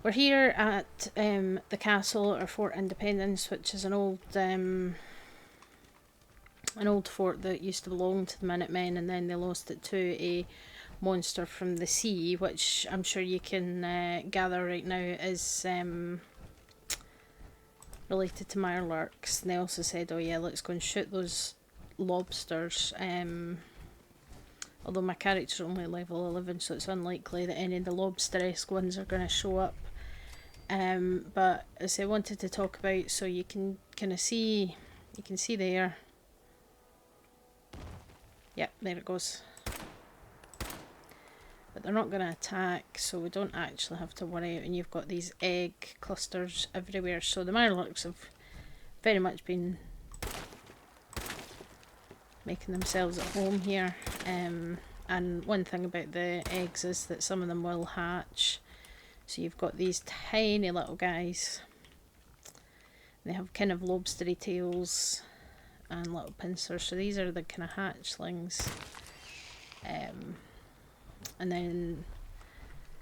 we're here at the castle or Fort Independence, which is an old fort that used to belong to the Minutemen, and then they lost it to a monster from the sea, which I'm sure you can gather right now is related to Mirelurks. And they also said, oh yeah, let's go and shoot those lobsters. Although my character's only level 11, so it's unlikely that any of the lobster-esque ones are going to show up. But as I wanted to talk about, so you can kind of see, you can see there. Yep, there it goes. But they're not going to attack, so we don't actually have to worry. And you've got these egg clusters everywhere. So the Mirelurks have very much been making themselves at home here. And one thing about the eggs is that some of them will hatch. So you've got these tiny little guys. They have kind of lobstery tails and little pincers. So these are the kind of hatchlings. And then,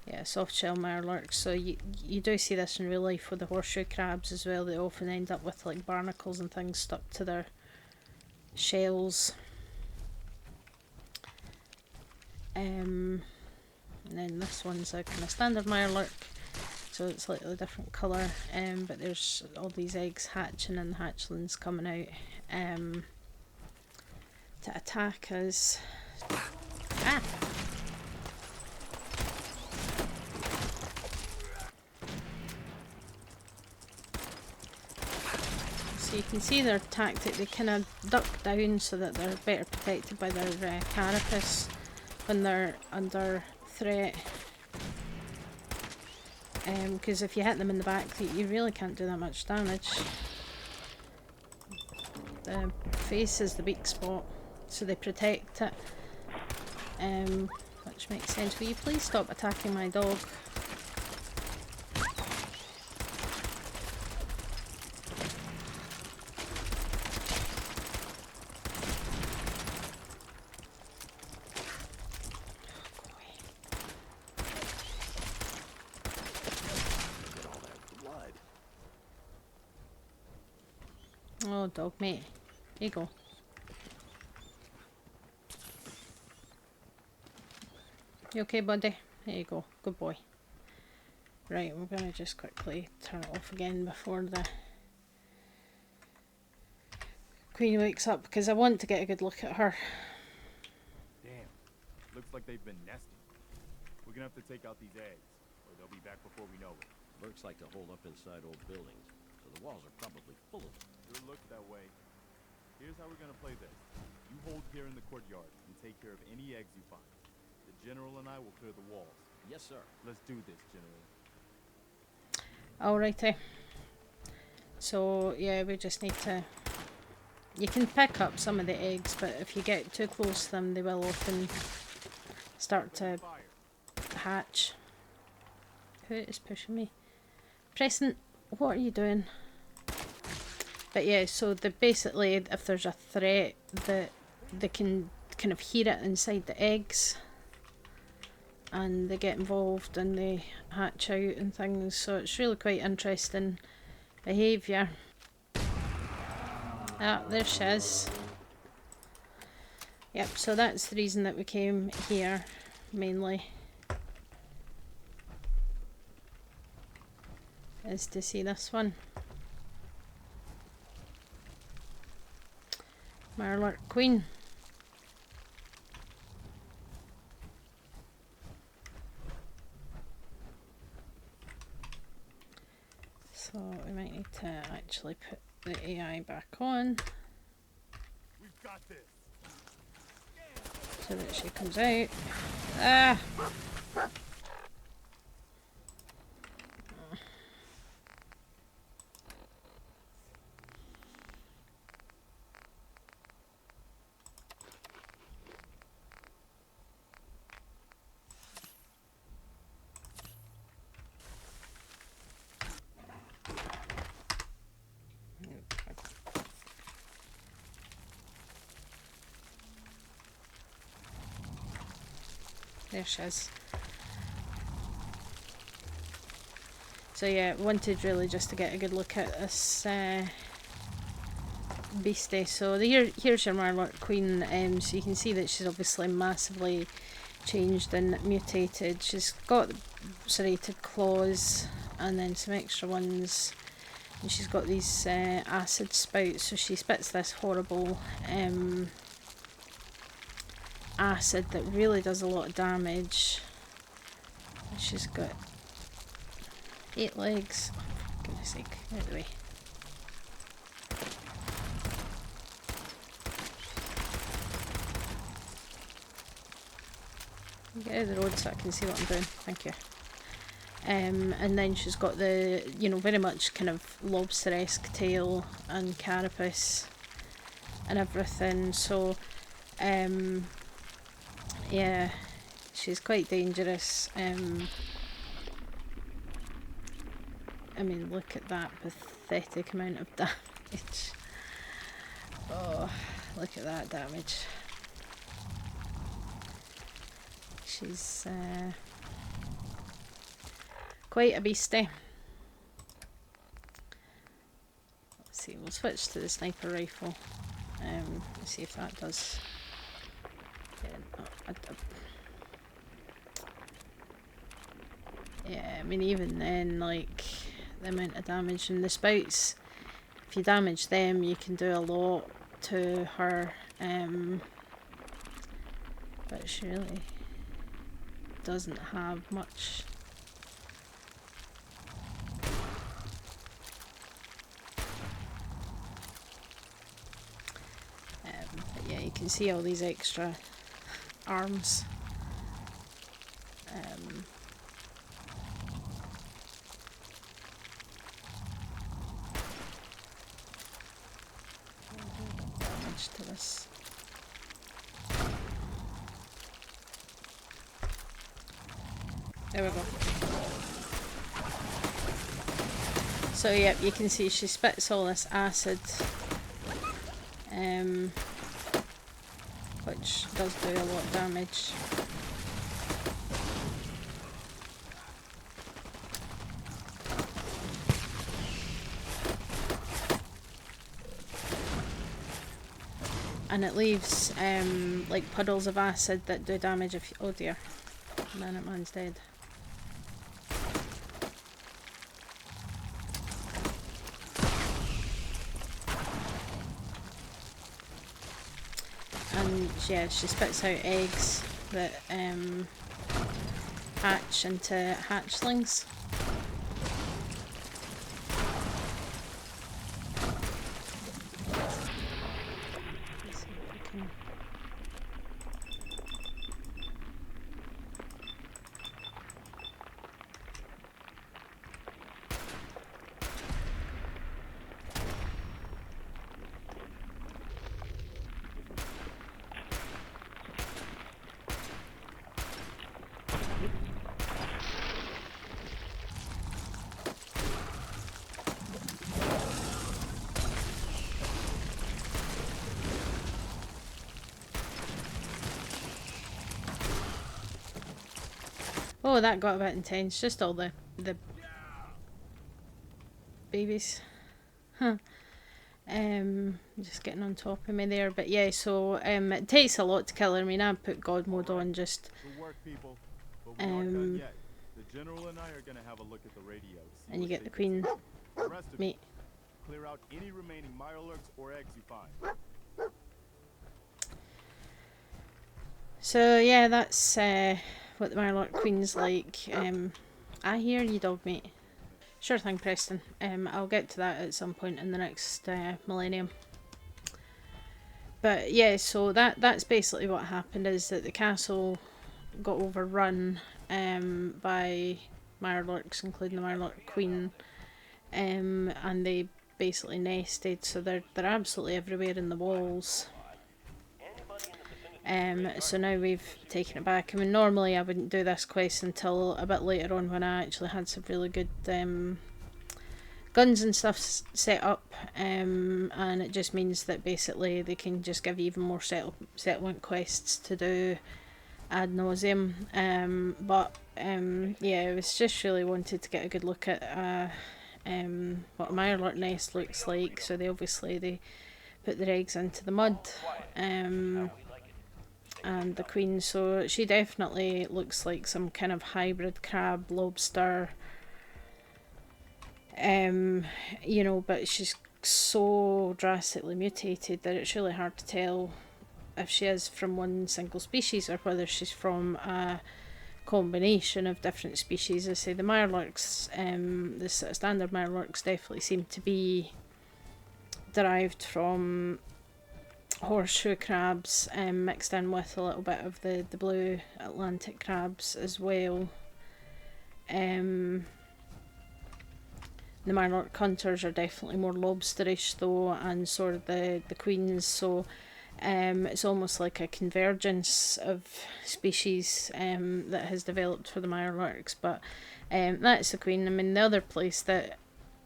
yeah, soft shell Mirelurks. So you do see this in real life with the horseshoe crabs as well. They often end up with like barnacles and things stuck to their shells. And then this one's a kind of standard Mirelurk, so it's slightly different colour. But there's all these eggs hatching and hatchlings coming out to attack us. Ah! So you can see their tactic, they kind of duck down so that they're better protected by their carapace when they're under threat. Because if you hit them in the back, you really can't do that much damage. The face is the weak spot, so they protect it. Which makes sense. Will you please stop attacking my dog? Oh, dog mate. Here you go. You okay, buddy? There you go. Good boy. Right, we're going to just quickly turn it off again before the Queen wakes up, because I want to get a good look at her. Damn. Looks like they've been nesting. We're going to have to take out these eggs, or they'll be back before we know it. Lurks like to hold up inside old buildings, so the walls are probably full of them. Sure looks that way. Here's how we're gonna play this. You hold here in the courtyard and take care of any eggs you find. The general and I will clear the walls. Yes, sir. Let's do this, General. Alrighty. So, yeah, we just need to... You can pick up some of the eggs, but if you get too close to them, they will often start to hatch. Who is pushing me? Preston, what are you doing? But yeah, so basically, if there's a threat, they can kind of hear it inside the eggs, and they get involved and they hatch out and things. So it's really quite interesting behaviour. Ah, there she is. Yep, so that's the reason that we came here, mainly. Is to see this one. Mirelurk Queen. So we might need to actually put the AI back on. We've got this. So that she comes out. Ah! There she is. So yeah, wanted really just to get a good look at this beastie. So here's your Mirelurk Queen. So you can see that she's obviously massively changed and mutated. She's got serrated claws and then some extra ones, and she's got these acid spouts, so she spits this horrible acid that really does a lot of damage. And she's got 8 legs. Oh, for goodness sake, out of the way. Get out of the road so I can see what I'm doing. Thank you. And then she's got the, you know, very much kind of lobster-esque tail and carapace and everything. So, yeah, she's quite dangerous. I mean, look at that pathetic amount of damage. Oh, look at that damage. She's quite a beastie. Let's see, we'll switch to the sniper rifle. Let's see if that does. Yeah, I mean, even then, like, the amount of damage and the spouts, if you damage them, you can do a lot to her. But she really doesn't have much. But yeah, you can see all these extra arms. Damage to this. There we go. So yep, you can see she spits all this acid, which does do a lot of damage. And it leaves like puddles of acid that do damage if you, oh dear, man, man's dead. And yeah, she spits out eggs that hatch into hatchlings. Let's see if we can. Oh, that got a bit intense. Just all the babies. Huh. Just getting on top of me there. But yeah, so it takes a lot to kill her. I mean, I put God mode on just. Good work, people. But we aren't done yet. The general and I are gonna have a look at the radio. And you get the queen The rest of meat. you, clear out any remaining Mirelurks or eggs you find. So yeah, that's what the Mirelurk Queen's like. I hear you, dog mate. Sure thing, Preston. I'll get to that at some point in the next millennium. But yeah, so that's basically what happened, is that the castle got overrun by Mirelurks, including the Mirelurk Queen, and they basically nested, so they're absolutely everywhere in the walls. So now we've taken it back. I mean, normally I wouldn't do this quest until a bit later on when I actually had some really good guns and stuff set up, and it just means that basically they can just give you even more settlement quests to do ad nauseum. Yeah, I was just really wanted to get a good look at what a Mirelurk nest looks like. So they put their eggs into the mud, and the queen. So she definitely looks like some kind of hybrid crab lobster. You know, but she's so drastically mutated that it's really hard to tell if she is from one single species or whether she's from a combination of different species. I say the Mirelurks, the sort of standard Mirelurks definitely seem to be derived from horseshoe crabs, mixed in with a little bit of the blue Atlantic crabs as well. The Mirelurk hunters are definitely more lobsterish though, and sort of the queens, so it's almost like a convergence of species that has developed for the Mirelurks. But that's the queen. I mean, the other place that,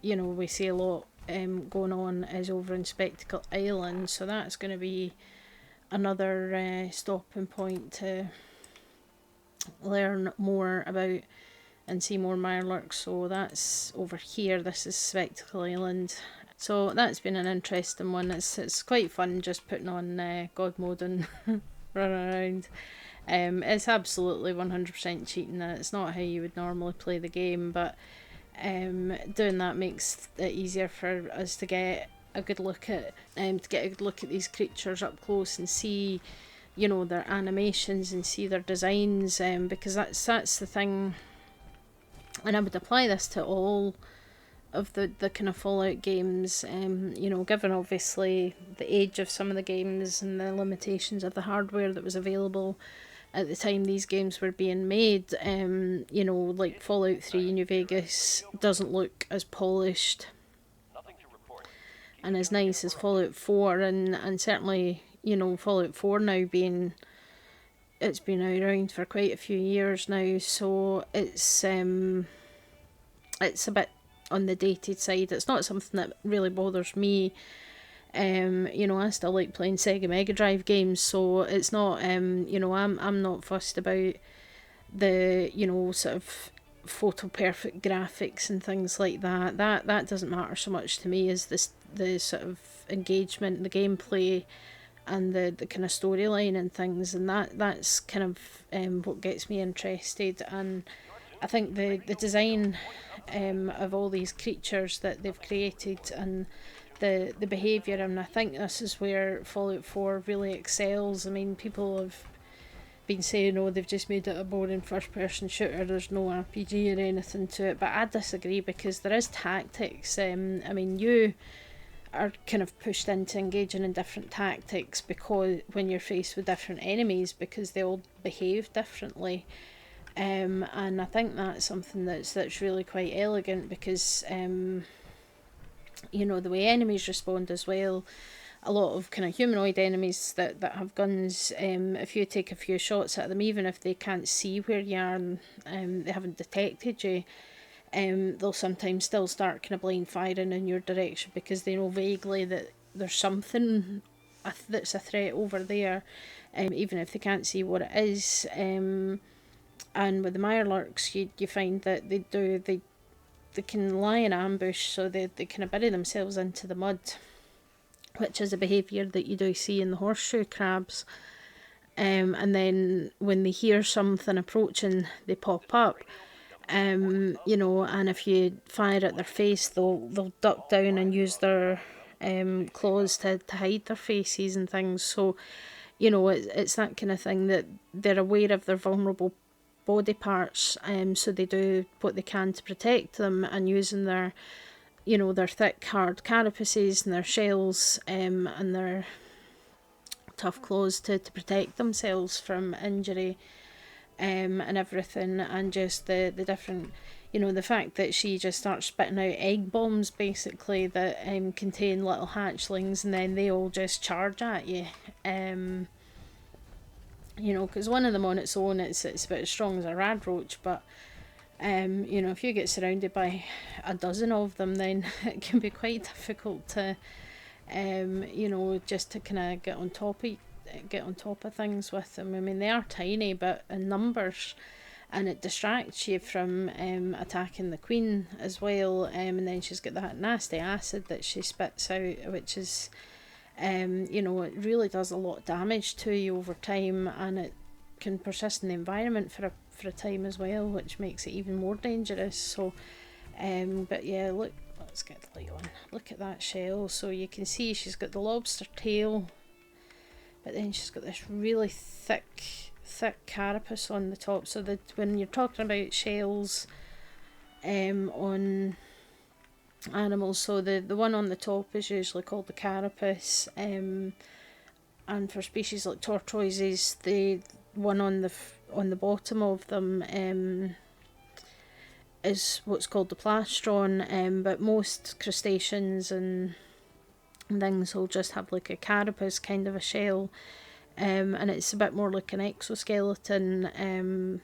you know, we see a lot going on is over in Spectacle Island, so that's going to be another stopping point to learn more about and see more Mirelurks. So that's over here. This is Spectacle Island. So that's been an interesting one. It's quite fun just putting on God mode and run around. It's absolutely 100% cheating. It's not how you would normally play the game, but doing that makes it easier for us to get a good look at these creatures up close and see, you know, their animations and see their designs. Because that's the thing. And I would apply this to all of the kind of Fallout games, you know, given obviously the age of some of the games and the limitations of the hardware that was available at the time these games were being made. You know, like Fallout 3 New Vegas doesn't look as polished and as nice as Fallout 4, and certainly, you know, Fallout 4 now it's been around for quite a few years now, so it's a bit on the dated side. It's not something that really bothers me. You know, I still like playing Sega Mega Drive games, so it's not, you know, I'm not fussed about the, you know, sort of photo perfect graphics and things like that. That doesn't matter so much to me as the sort of engagement, the gameplay, and the kind of storyline and things, and that's kind of what gets me interested. And I think the design of all these creatures that they've created and the behaviour, and I think this is where Fallout 4 really excels. I mean, people have been saying, oh, they've just made it a boring first person shooter, there's no RPG or anything to it, but I disagree, because there is tactics. I mean, you are kind of pushed into engaging in different tactics because when you're faced with different enemies, because they all behave differently. And I think that's something that's really quite elegant, because you know, the way enemies respond as well. A lot of kind of humanoid enemies that have guns, if you take a few shots at them, even if they can't see where you are and they haven't detected you, they'll sometimes still start kind of blind firing in your direction, because they know vaguely that there's something that's a threat over there, even if they can't see what it is. And with the Mirelurks, you find that they can lie in ambush, so they kind of bury themselves into the mud, which is a behaviour that you do see in the horseshoe crabs. And then when they hear something approaching, they pop up. You know, and if you fire at their face, they'll duck down and use their claws to hide their faces and things. So, you know, it's that kind of thing, that they're aware of their vulnerable body parts, so they do what they can to protect them, and using their, you know, their thick hard carapaces and their shells, and their tough claws to protect themselves from injury, and everything. And just the different, you know, the fact that she just starts spitting out egg bombs basically that contain little hatchlings, and then they all just charge at you. You know, because one of them on its own, it's about as strong as a rad roach, but you know, if you get surrounded by a dozen of them, then it can be quite difficult to, you know, just to kind of get on top get on top of things with them. I mean, they are tiny, but in numbers, and it distracts you from attacking the queen as well. And then she's got that nasty acid that she spits out, which is, you know, it really does a lot of damage to you over time, and it can persist in the environment for a time as well, which makes it even more dangerous. So, but yeah, look, let's get the light on. Look at that shell. So you can see she's got the lobster tail, but then she's got this really thick carapace on the top. So that when you're talking about shells on animals, so the one on the top is usually called the carapace, and for species like tortoises, the one on the bottom of them is what's called the plastron, but most crustaceans and things will just have like a carapace kind of a shell, and it's a bit more like an exoskeleton,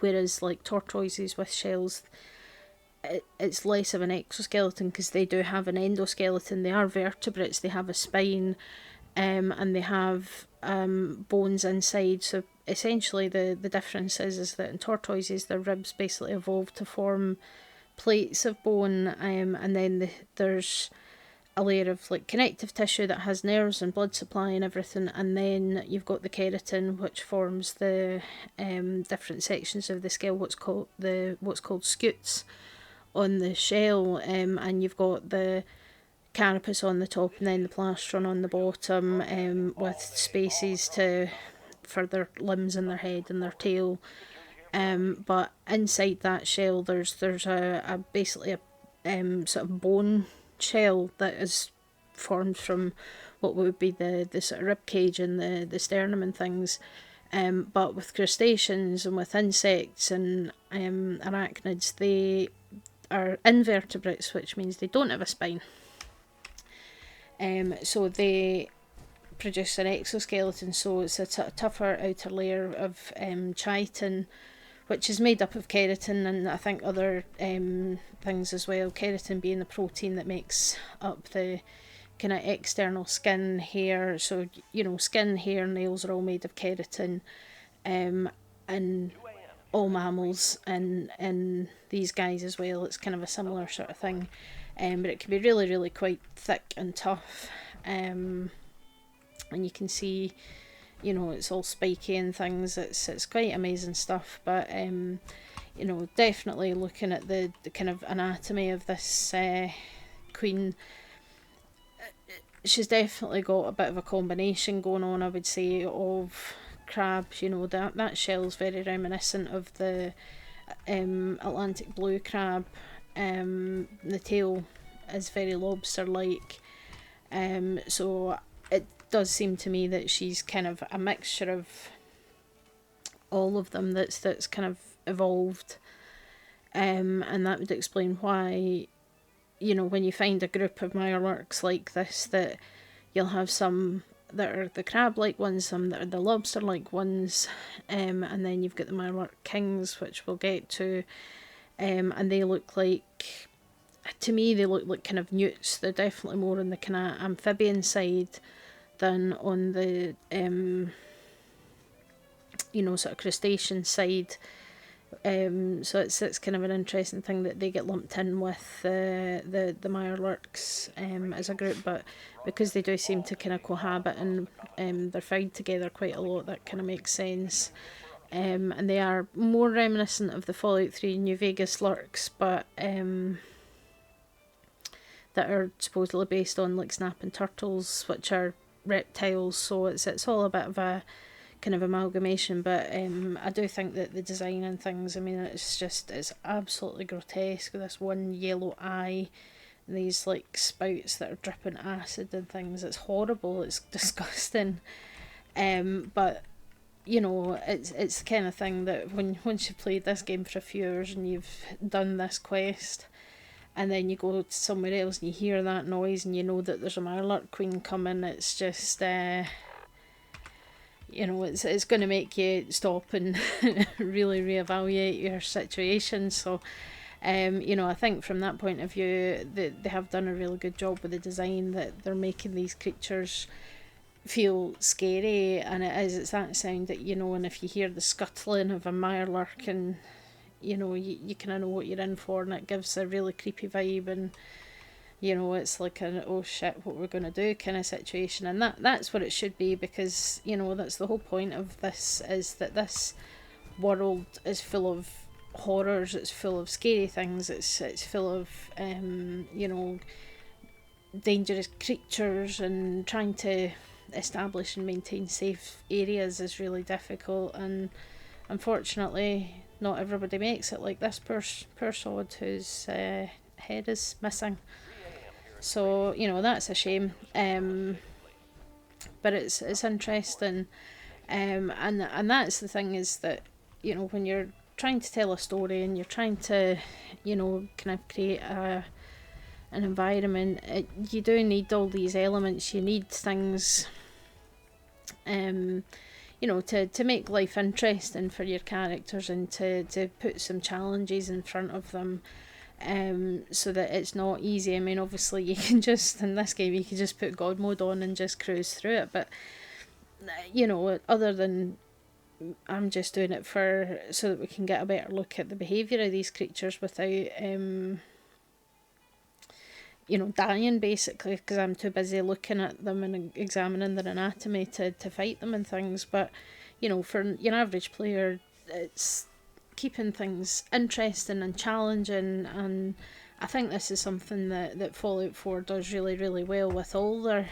whereas like tortoises with shells, it's less of an exoskeleton because they do have an endoskeleton. They are vertebrates, they have a spine, and they have bones inside. So essentially the difference is that in tortoises their ribs basically evolved to form plates of bone, and then there's a layer of like connective tissue that has nerves and blood supply and everything, and then you've got the keratin, which forms the different sections of the scale, what's called scutes on the shell, and you've got the carapace on the top and then the plastron on the bottom, with spaces for their limbs and their head and their tail, but inside that shell there's a basically a sort of bone shell that is formed from what would be the sort of rib cage and the sternum and things, but with crustaceans and with insects and arachnids, they are invertebrates, which means they don't have a spine. So they produce an exoskeleton, so it's a tougher outer layer of chitin, which is made up of keratin and I think other things as well. Keratin being the protein that makes up the kind of external skin, hair. So, you know, skin, hair, nails are all made of keratin, and all mammals and these guys as well. It's kind of a similar sort of thing, but it can be really, really quite thick and tough, and you can see, you know, it's all spiky and things. It's quite amazing stuff. But you know, definitely looking at the kind of anatomy of this queen, she's definitely got a bit of a combination going on, I would say, of crabs. You know, that shell's very reminiscent of the Atlantic blue crab. The tail is very lobster-like, so it does seem to me that she's kind of a mixture of all of them that's kind of evolved, and that would explain why, you know, when you find a group of Mirelurks like this, that you'll have some that are the crab-like ones, some that are the lobster-like ones, and then you've got the Mirelurk kings, which we'll get to, and they look like, to me, they look like kind of newts. They're definitely more on the kind of amphibian side than on the you know, sort of crustacean side. So it's kind of an interesting thing that they get lumped in with the Mirelurks as a group, but because they do seem to kind of cohabit and they're found together quite a lot, that kind of makes sense. And they are more reminiscent of the Fallout 3 New Vegas lurks, but that are supposedly based on like snapping turtles, which are reptiles. So it's all a bit of a kind of amalgamation, but I do think that the design and things, I mean, it's absolutely grotesque with this one yellow eye and these like spouts that are dripping acid and things. It's horrible, it's disgusting, but you know, it's the kind of thing that once you've played this game for a few hours and you've done this quest, and then you go somewhere else and you hear that noise and you know that there's a Mirelurk Queen coming, it's just you know, it's going to make you stop and really reevaluate your situation. So you know, I think from that point of view they have done a really good job with the design, that they're making these creatures feel scary, and it's that sound that, you know, and if you hear the scuttling of a Mirelurk, and you know, you kind of know what you're in for, and it gives a really creepy vibe, and you know, it's like an oh shit, what we're going to do kind of situation, and that's what it should be, because you know, that's the whole point of this, is that this world is full of horrors, it's full of scary things, it's full of you know, dangerous creatures, and trying to establish and maintain safe areas is really difficult, and unfortunately not everybody makes it, like this poor sod whose head is missing. So you know, that's a shame, but it's interesting, and that's the thing, is that you know, when you're trying to tell a story and you're trying to, you know, kind of create an environment, you do need all these elements. You need things, you know, to make life interesting for your characters, and to put some challenges in front of them, so that it's not easy. I mean, obviously you can just, in this game, you can just put God mode on and just cruise through it, but you know, other than I'm just doing it so that we can get a better look at the behaviour of these creatures without you know, dying, basically, because I'm too busy looking at them and examining their anatomy to fight them and things. But you know, for your average player, it's keeping things interesting and challenging, and I think this is something that Fallout 4 does really, really well with all their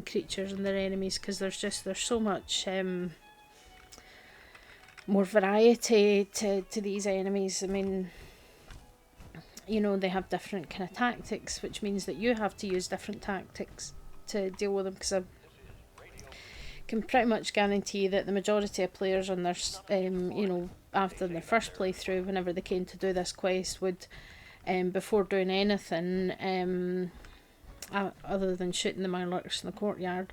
creatures and their enemies, because there's so much more variety to these enemies. I mean, you know, they have different kind of tactics, which means that you have to use different tactics to deal with them, because I can pretty much guarantee that the majority of players on their you know, after their first playthrough, whenever they came to do this quest, would before doing anything other than shooting the Mirelurks in the courtyard,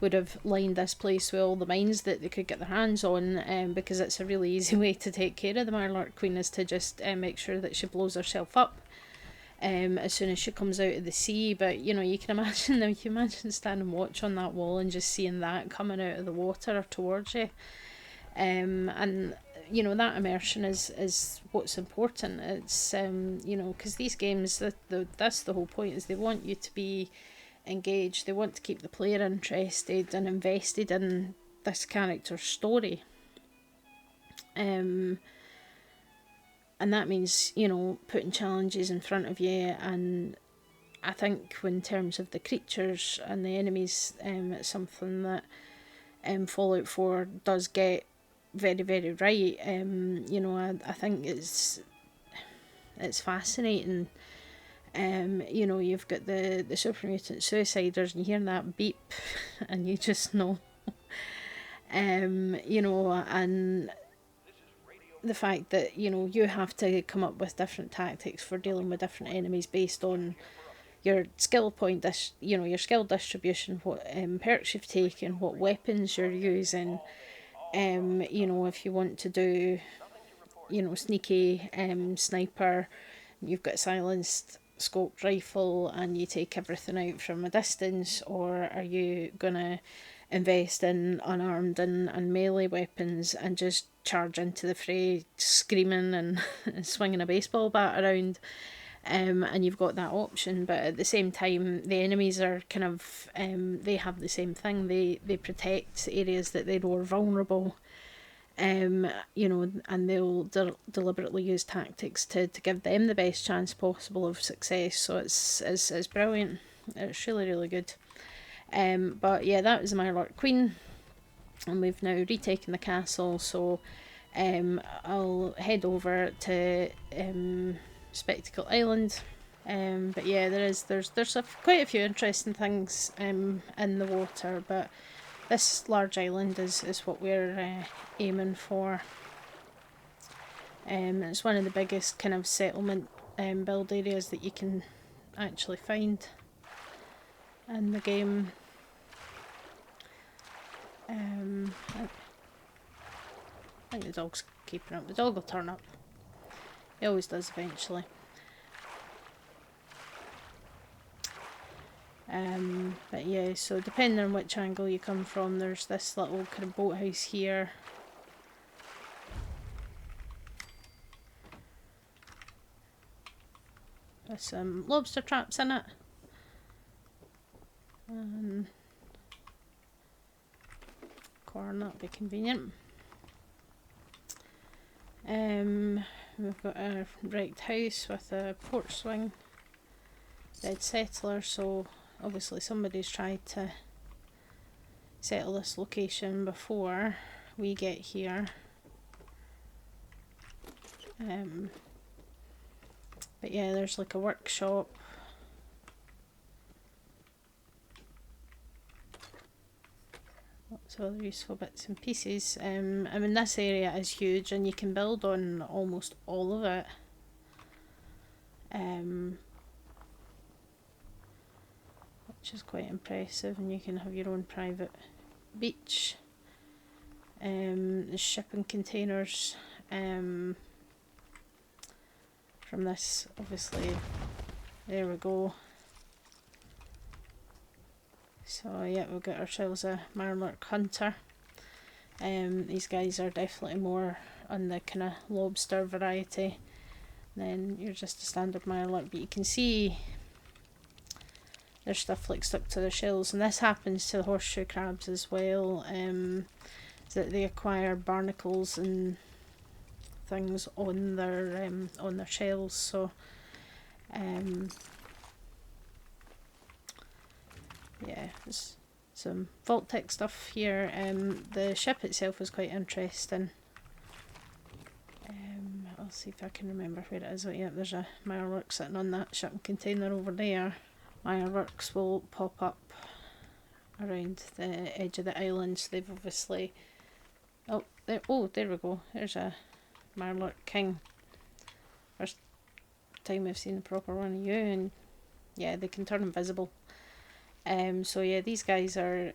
would have lined this place with all the mines that they could get their hands on, because it's a really easy way to take care of the Mirelurk Queen, is to just make sure that she blows herself up as soon as she comes out of the sea. But you know, you can imagine standing watch on that wall and just seeing that coming out of the water towards you, and you know, that immersion is what's important. It's you know, because these games, that's the whole point, is they want you to be engaged. They want to keep the player interested and invested in this character's story, and that means, you know, putting challenges in front of you. And I think in terms of the creatures and the enemies, it's something that Fallout 4 does get very, very right. You know, I think it's fascinating. You know, you've got the super mutant suiciders, and you hear that beep and you just know. You know, and the fact that, you know, you have to come up with different tactics for dealing with different enemies based on your skill point, you know, your skill distribution, what perks you've taken, what weapons you're using. You know, if you want to do, you know, sneaky sniper, you've got silenced scoped rifle and you take everything out from a distance, or are you gonna invest in unarmed and melee weapons and just charge into the fray screaming and swinging a baseball bat around? And you've got that option, but at the same time the enemies are kind of they have the same thing. They protect areas that they know are vulnerable, you know, and they'll deliberately use tactics to give them the best chance possible of success. So it's brilliant. It's really, really good. But yeah, that was the Mirelurk Queen, and we've now retaken the castle. So I'll head over to Spectacle Island. But yeah, there's quite a few interesting things in the water, but this large island is what we're aiming for. It's one of the biggest kind of settlement build areas that you can actually find in the game. I think the dog's keeping up. The dog will turn up. He always does eventually. But yeah, so depending on which angle you come from, there's this little kind of boathouse here. With some lobster traps in it. And corn, that'll be convenient. We've got a wrecked house with a porch swing. Dead settler, so obviously somebody's tried to settle this location before we get here. But yeah, there's like a workshop. Lots of other useful bits and pieces. I mean, this area is huge and you can build on almost all of it. Which is quite impressive, and you can have your own private beach. The shipping containers from this, obviously, there we go. So yeah, we'll get ourselves a Mirelurk hunter. These guys are definitely more on the kind of lobster variety than you're just a standard Mirelurk, but you can see there's stuff like stuck to their shells, and this happens to the horseshoe crabs as well. Is that they acquire barnacles and things on their shells. So yeah, there's some vault-tech stuff here. The ship itself is quite interesting. I'll see if I can remember where it is. Oh yeah, there's a Mirelurk sitting on that shipping container over there. Mirelurks will pop up around the edge of the island, so they've obviously... Oh, there we go. There's a Mirelurk King. First time I've seen a proper one of you, and yeah, they can turn invisible. So yeah, these guys are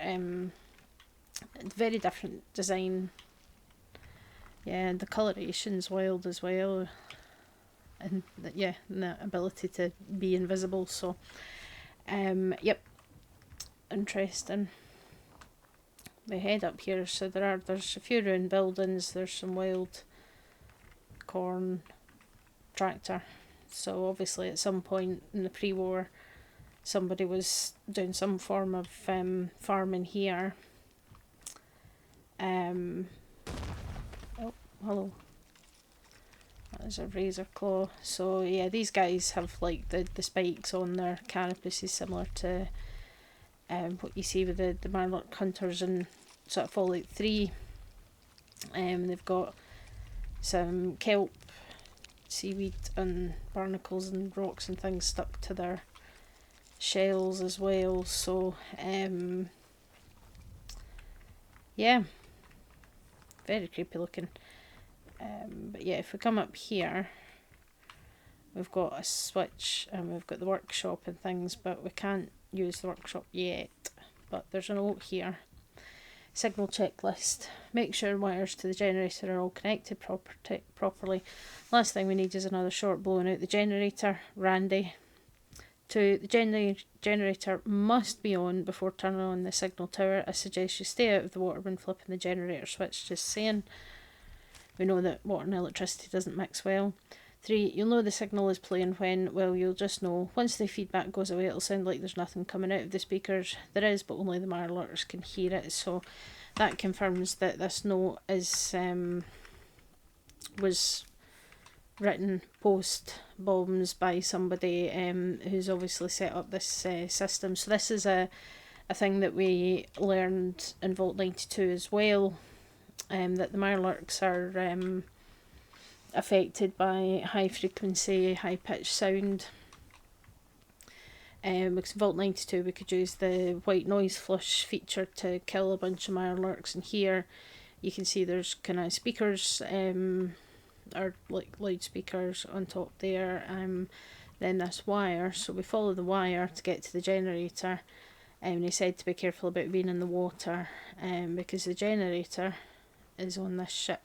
very different design. Yeah, and the coloration's wild as well, and the ability to be invisible. So, yep, interesting. We head up here, so there's a few ruined buildings. There's some wild corn tractor. So obviously, at some point in the pre-war, somebody was doing some form of farming here. Oh, hello. There's a razor claw. So yeah, these guys have like the spikes on their carapaces, similar to what you see with the Mirelurk hunters in sort of Fallout 3. They've got some kelp, seaweed and barnacles and rocks and things stuck to their shells as well. So yeah, very creepy looking. But yeah, if we come up here, we've got a switch and we've got the workshop and things, but we can't use the workshop yet. But there's a note here. Signal checklist. Make sure wires to the generator are all connected properly. Last thing we need is another short blowing out the generator. Randy. 2. The generator must be on before turning on the signal tower. I suggest you stay out of the water when flipping the generator switch. Just saying. We know that water and electricity doesn't mix well. 3. You'll know the signal is playing when, well, you'll just know. Once the feedback goes away, it'll sound like there's nothing coming out of the speakers. There is, but only the Mirelurks can hear it. So that confirms that this note is was written post bombs by somebody who's obviously set up this system. So this is a thing that we learned in Vault 92 as well, that the Mirelurks are affected by high frequency, high pitched sound. Because in Vault 92 we could use the white noise flush feature to kill a bunch of Mirelurks, and here you can see there's kind of speakers, or like loudspeakers on top there, then this wire. So we follow the wire to get to the generator, and he said to be careful about being in the water, because the generator is on this ship.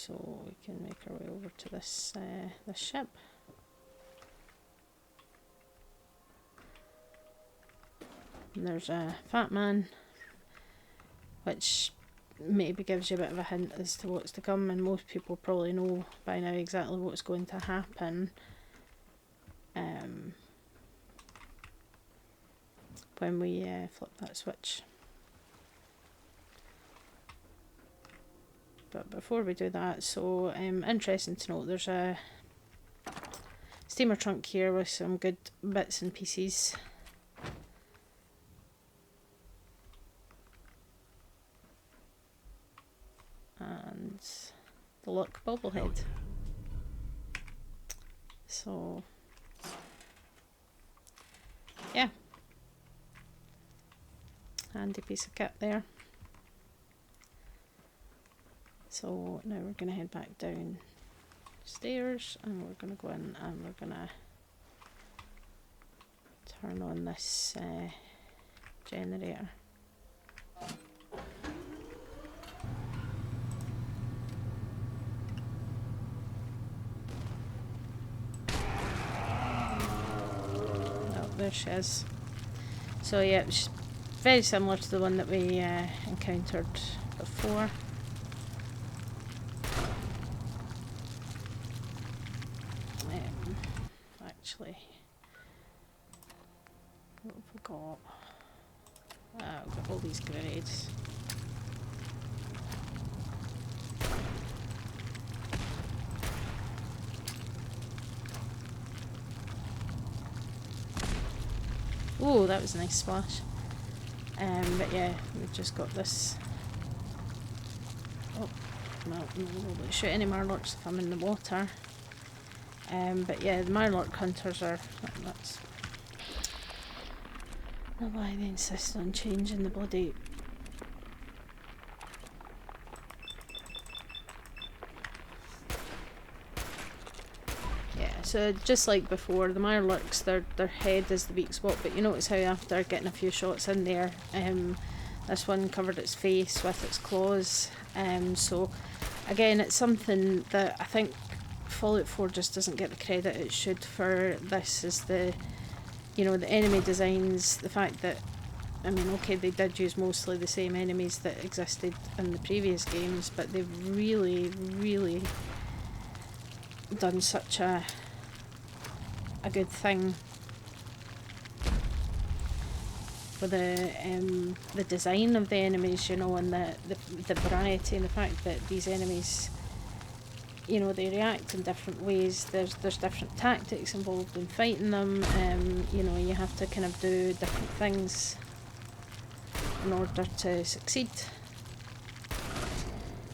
So we can make our way over to this this ship. And there's a fat man, which maybe gives you a bit of a hint as to what's to come, and most people probably know by now exactly what's going to happen when we flip that switch. But before we do that, so interesting to note, there's a steamer trunk here with some good bits and pieces. And the Luck bobblehead. So yeah, handy piece of kit there. So now we're going to head back downstairs, and we're going to go in and we're going to turn on this generator. Oh, there she is. So yeah, it's very similar to the one that we encountered before. Actually, what have we got? We've got all these grenades. Oh, that was a nice splash. But yeah, we've just got this. Oh, no, we won't shoot any Mirelurks if I'm in the water. But yeah, the Mirelurk hunters are nuts. I don't know why they insist on changing the bloody... Yeah, so just like before, the Mirelurks, their head is the weak spot, but you notice how after getting a few shots in there, this one covered its face with its claws. So again, it's something that I think Fallout 4 just doesn't get the credit it should for. This is the, you know, the enemy designs, the fact that, I mean, okay, they did use mostly the same enemies that existed in the previous games, but they've really, really done such a good thing for the design of the enemies, you know, and the variety, and the fact that these enemies, you know, they react in different ways. There's different tactics involved in fighting them. You know, you have to kind of do different things in order to succeed.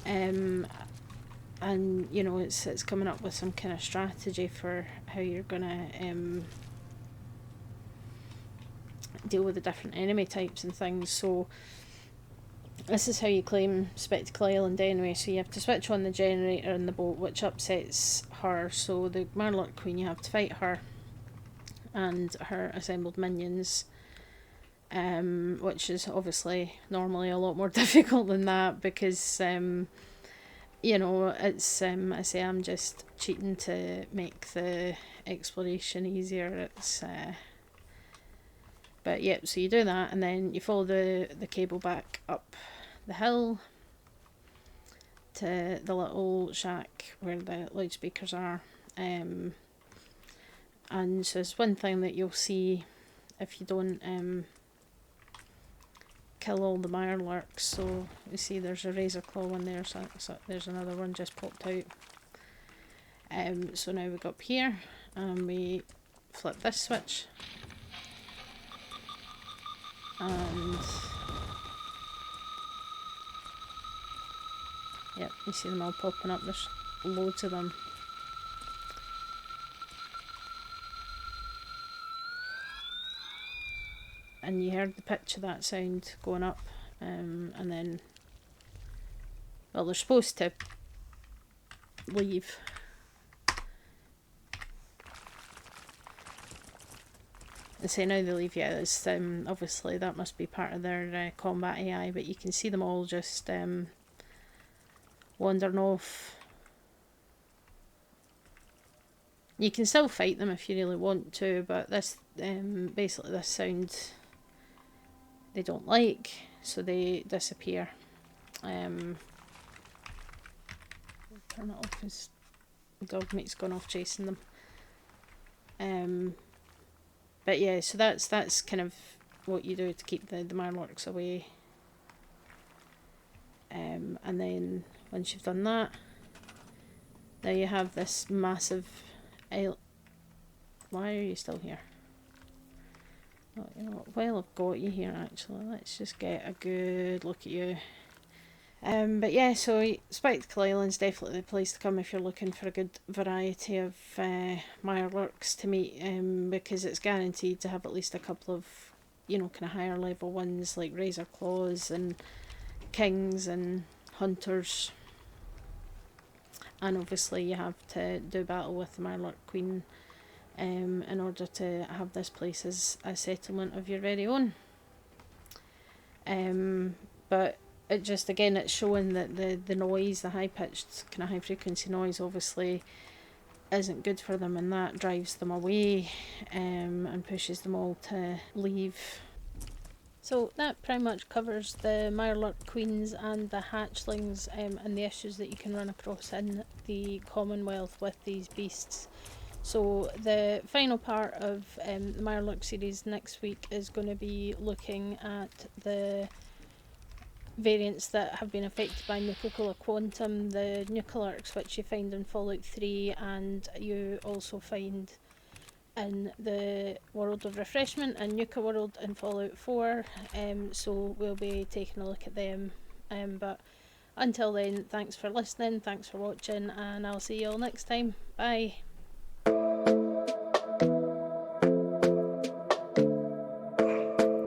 And you know, it's coming up with some kind of strategy for how you're gonna deal with the different enemy types and things. So this is how you claim Spectacle Island anyway. So you have to switch on the generator in the boat, which upsets her. So the Mirelurk Queen, you have to fight her and her assembled minions, which is obviously normally a lot more difficult than that, because you know, it's I say I'm just cheating to make the exploration easier. It's but yeah, so you do that, and then you follow the cable back up the hill to the little shack where the loudspeakers are. And so it's one thing that you'll see if you don't kill all the Mirelurks. So you see there's a razor claw one there, so there's another one just popped out. So now we go up here and we flip this switch, and yep, you see them all popping up. There's loads of them. And you heard the pitch of that sound going up, and then, well, they're supposed to leave. And say now they leave, yeah, it's, obviously that must be part of their combat AI, but you can see them all just wandering off You can still fight them if you really want to, but this basically this sound they don't like, so they disappear. Turn it off because dog mate's gone off chasing them. But yeah, so that's kind of what you do to keep the Mirelurks away. And then once you've done that, now you have this massive isle. Why are you still here? Oh, you know what? While I've got you here, actually, let's just get a good look at you. But yeah, so Spectacle Island's definitely the place to come if you're looking for a good variety of Mirelurks to meet, because it's guaranteed to have at least a couple of, you know, kind of higher level ones like Razor Claws and Kings and Hunters. And obviously you have to do battle with the Mirelurk Queen in order to have this place as a settlement of your very own. But it just, again, it's showing that the noise, the high-pitched kind of high-frequency noise obviously isn't good for them, and that drives them away and pushes them all to leave. So that pretty much covers the Mirelurk Queens and the hatchlings and the issues that you can run across in the Commonwealth with these beasts. So the final part of the Mirelurk series next week is going to be looking at the variants that have been affected by Nuka-Cola Quantum, the Nuka-Lurks, which you find in Fallout 3 and you also find in the World of Refreshment and Nuka World in Fallout 4, so we'll be taking a look at them. But until then, thanks for listening, thanks for watching, and I'll see you all next time. Bye!